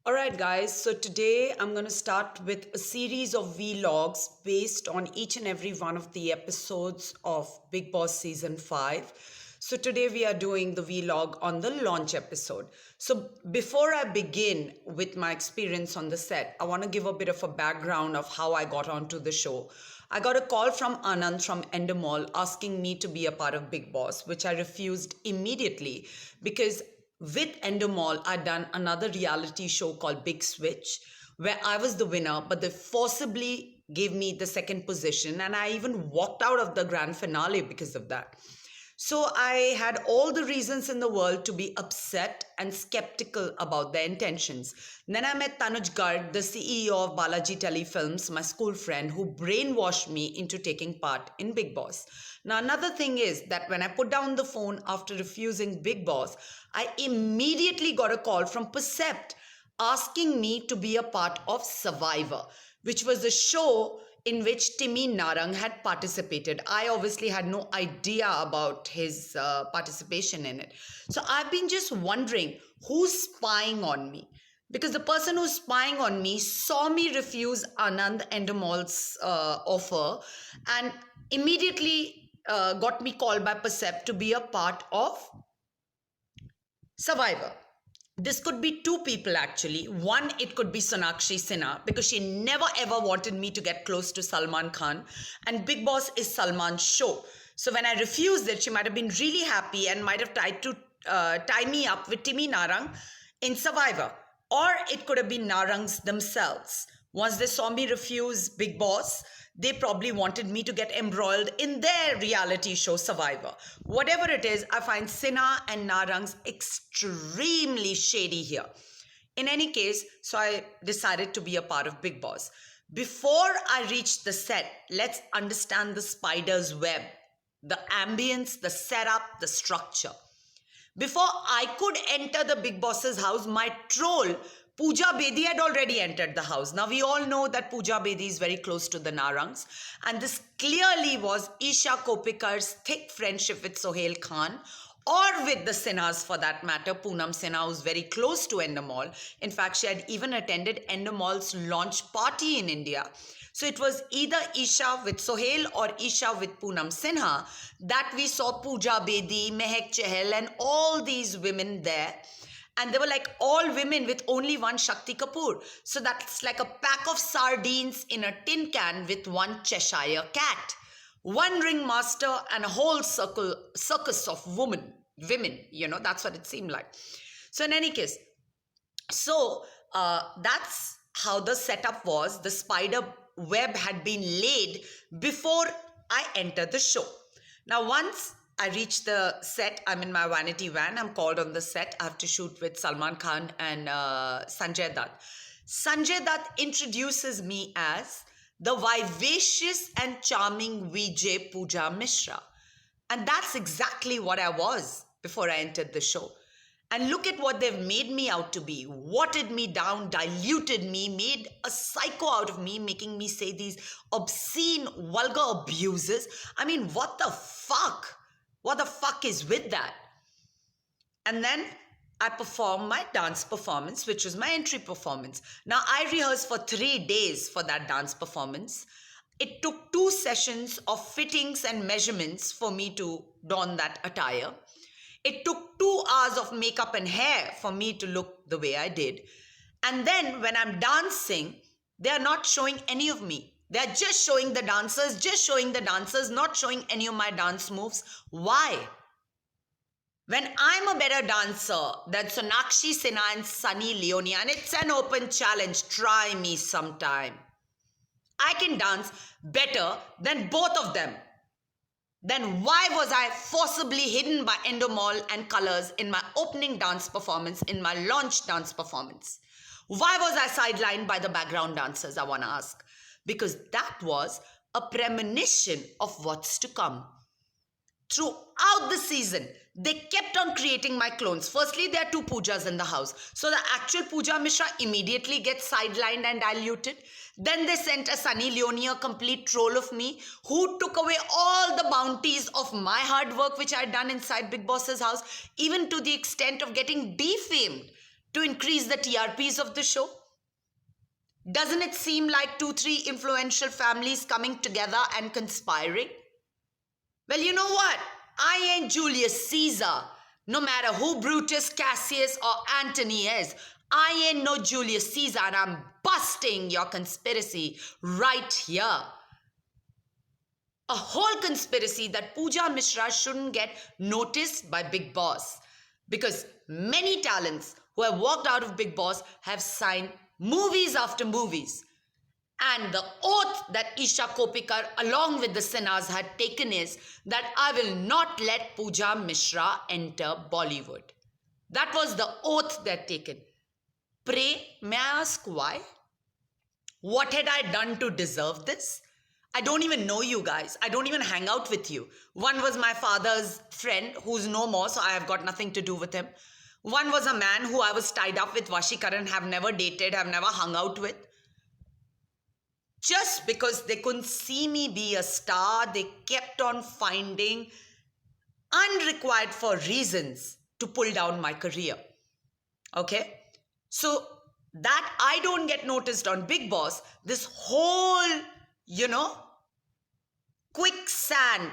All right, guys. So today I'm going to start with a series of vlogs based on each and every one of the episodes of Big Boss Season 5. So today we are doing the vlog on the launch episode. So before I begin with my experience on the set, I want to give a bit of a background of how I got onto the show. I got a call from Anand from Endemol asking me to be a part of Big Boss, which I refused immediately because with Endemol, I'd done another reality show called Big Switch, where I was the winner, but they forcibly gave me the second position, and I even walked out of the grand finale because of that. So I had all the reasons in the world to be upset and skeptical about their intentions. Then I met Tanuj Garg, the CEO of Balaji Telefilms, my school friend, who brainwashed me into taking part in Big Boss. Now, another thing is that when I put down the phone after refusing Big Boss, I immediately got a call from Percept asking me to be a part of Survivor, which was a show in which Timmy Narang had participated. I obviously had no idea about his participation in it. So I've been just wondering who's spying on me. Because the person who's spying on me saw me refuse Anand Endemol's offer and immediately got me called by Percept to be a part of Survivor. This could be two people actually. One, it could be Sonakshi Sinha because she never ever wanted me to get close to Salman Khan, and Big Boss is Salman's show. So when I refused it, she might have been really happy and might have tried to tie me up with Timmy Narang in Survivor. Or it could have been Narangs themselves. Once they saw me refuse Big Boss, they probably wanted me to get embroiled in their reality show Survivor. Whatever it is, I find Sinha and Narangs extremely shady here. In any case, so I decided to be a part of Big Boss. Before I reached the set, let's understand the spider's web, the ambience, the setup, the structure. Before I could enter the Big Boss's house, my troll Pooja Bedi had already entered the house. Now we all know that Pooja Bedi is very close to the Narangs, and this clearly was Isha Kopikar's thick friendship with Sohail Khan, or with the Sinhas for that matter. Poonam Sinha was very close to Endemol. In fact, she had even attended Endemol's launch party in India. So it was either Isha with Sohail or Isha with Poonam Sinha that we saw Pooja Bedi, Mehak Chahal and all these women there. And they were like all women with only one Shakti Kapoor. So that's like a pack of sardines in a tin can with one Cheshire cat. One ringmaster and a whole circus of women, that's what it seemed like. So in any case, that's how the setup was. The spider web had been laid before I entered the show. Now, once I reach the set, I'm in my vanity van. I'm called on the set. I have to shoot with Salman Khan and Sanjay Dutt. Sanjay Dutt introduces me as the vivacious and charming Vijay Pooja Mishra. And that's exactly what I was before I entered the show. And look at what they've made me out to be. Watered me down, diluted me, made a psycho out of me, making me say these obscene, vulgar abuses. I mean, what the fuck? What the fuck is with that? And then I performed my dance performance, which was my entry performance. Now, I rehearsed for 3 days for that dance performance. It took 2 sessions of fittings and measurements for me to don that attire. It took 2 hours of makeup and hair for me to look the way I did. And then when I'm dancing, they are not showing any of me. They're just showing the dancers, not showing any of my dance moves. Why? When I'm a better dancer than Sonakshi Sinha and Sunny Leone, and it's an open challenge, try me sometime. I can dance better than both of them. Then why was I forcibly hidden by Endemol and Colors in my opening dance performance, in my launch dance performance? Why was I sidelined by the background dancers, I want to ask? Because that was a premonition of what's to come. Throughout the season, they kept on creating my clones. Firstly, there are 2 Poojas in the house. So the actual Pooja Mishra immediately gets sidelined and diluted. Then they sent a Sunny Leone, a complete troll of me, who took away all the bounties of my hard work which I had done inside Big Boss's house, even to the extent of getting defamed. to increase the TRPs of the show? Doesn't it seem like 2-3 influential families coming together and conspiring? Well, you know what? I ain't Julius Caesar. No matter who Brutus, Cassius, or Antony is, I ain't no Julius Caesar, and I'm busting your conspiracy right here. A whole conspiracy that Pooja Mishra shouldn't get noticed by Bigg Boss, because many talents who have walked out of Bigg Boss have signed movies after movies. And the oath that Isha Kopikar along with the Sinhas had taken is that I will not let Pooja Mishra enter Bollywood. That was the oath they'd taken. Pray, may I ask why? What had I done to deserve this? I don't even know you guys. I don't even hang out with you. One was my father's friend who's no more, so I have got nothing to do with him. One was a man who I was tied up with, Vashikaran, have never dated, have never hung out with. Just because they couldn't see me be a star, they kept on finding unrequired for reasons to pull down my career. Okay? So that I don't get noticed on Bigg Boss, this whole, quicksand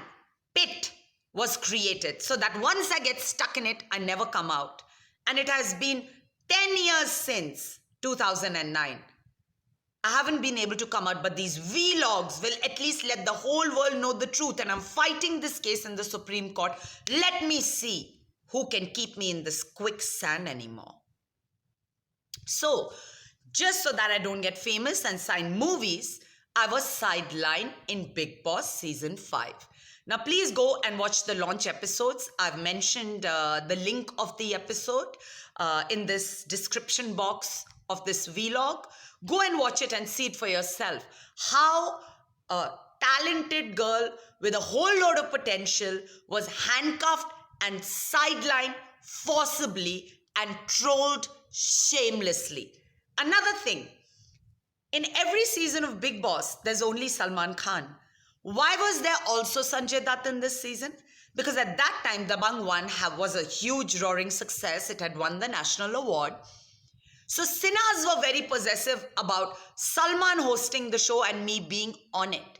pit was created so that once I get stuck in it, I never come out. And it has been 10 years since 2009. I haven't been able to come out, but these vlogs will at least let the whole world know the truth. And I'm fighting this case in the Supreme Court. Let me see who can keep me in this quicksand anymore. So, just so that I don't get famous and sign movies, I was sidelined in Bigg Boss Season 5. Now, please go and watch the launch episodes. I've mentioned the link of the episode in this description box of this vlog. Go and watch it and see it for yourself. How a talented girl with a whole load of potential was handcuffed and sidelined forcibly and trolled shamelessly. Another thing, in every season of Bigg Boss, there's only Salman Khan. Why was there also Sanjay Dutt in this season? Because at that time, Dabangg 1 was a huge roaring success. It had won the national award. So Sinhas were very possessive about Salman hosting the show and me being on it.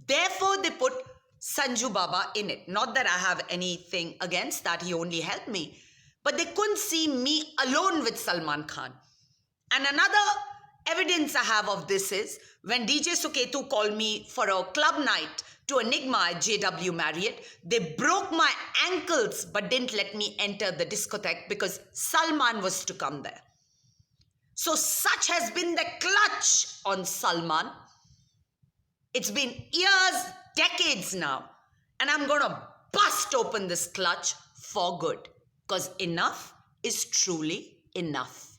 Therefore, they put Sanju Baba in it. Not that I have anything against that. He only helped me. But they couldn't see me alone with Salman Khan. And another evidence I have of this is when DJ Suketu called me for a club night to Enigma at JW Marriott, they broke my ankles but didn't let me enter the discotheque because Salman was to come there. So such has been the clutch on Salman. It's been years, decades now. And I'm going to bust open this clutch for good. Because enough is truly enough.